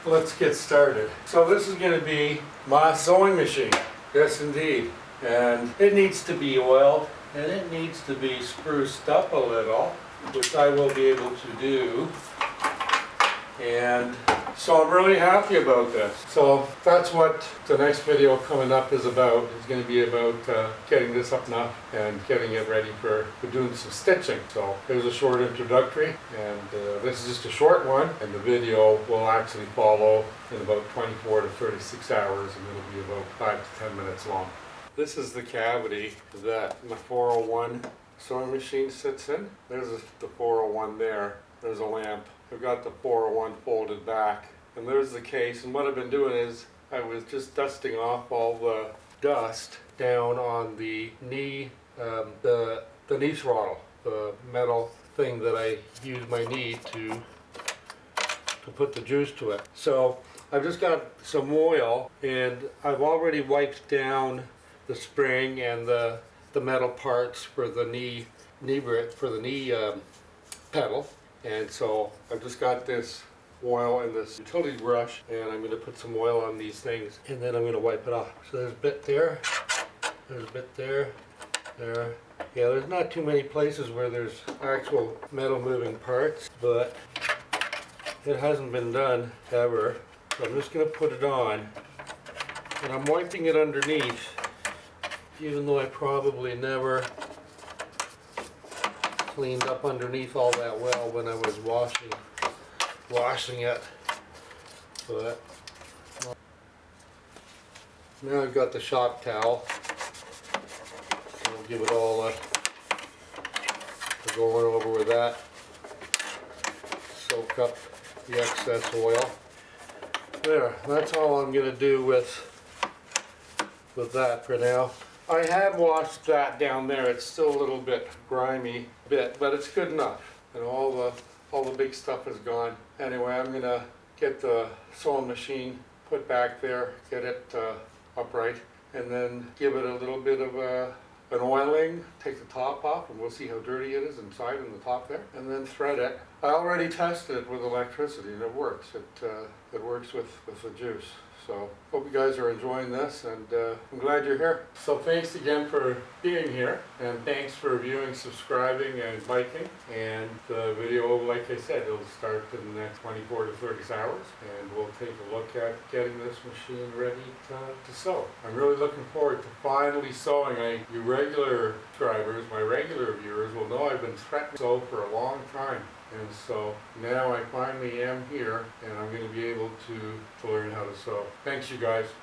let's get started. So this is going to be my sewing machine. Yes, indeed. And it needs to be oiled and it needs to be spruced up a little, which I will be able to do. And so I'm really happy about this. So that's what the next video coming up is about. It's going to be about getting this up now and getting it ready for doing some stitching. So here's a short introductory, and this is just a short one, and the video will actually follow in about 24 to 36 hours, and it'll be about 5 to 10 minutes long. This is the cavity that my 401 sewing machine sits in. There's the 401 there. There's a lamp. I've got the 401 folded back, and there's the case. And what I've been doing is I was just dusting off all the dust down on the knee, the knee throttle, the metal thing that I use my knee to put the juice to it. So I've just got some oil, and I've already wiped down the spring and the metal parts for the knee pedal. And so I've just got this oil in this utility brush, and I'm going to put some oil on these things, and then I'm going to wipe it off. So there's a bit there, there's a bit there, there. Yeah, there's not too many places where there's actual metal moving parts, but it hasn't been done ever. So I'm just going to put it on, and I'm wiping it underneath, even though I probably never cleaned up underneath all that well when I was washing it. But now I've got the shop towel, so I'll give it all a going over with that. Soak up the excess oil. There, that's all I'm going to do with that for now. I had washed that down there. It's still a little bit grimy, but it's good enough. And all the big stuff is gone. Anyway, I'm gonna get the sewing machine put back there, get it upright, and then give it a little bit of an oiling. Take the top off, and we'll see how dirty it is inside in the top there, and then thread it. I already tested it with electricity, and it works. It works with the juice. So hope you guys are enjoying this, and I'm glad you're here. So thanks again for being here, and thanks for viewing, subscribing, and liking. And the video, like I said, it'll start in the next 24 to 30 hours, and we'll take a look at getting this machine ready to sew. I'm really looking forward to finally sewing. You regular subscribers, my regular viewers will know I've been threatening to sew for a long time. And so now I finally am here, and I'm going to be able to learn how to sew. Thanks, you guys.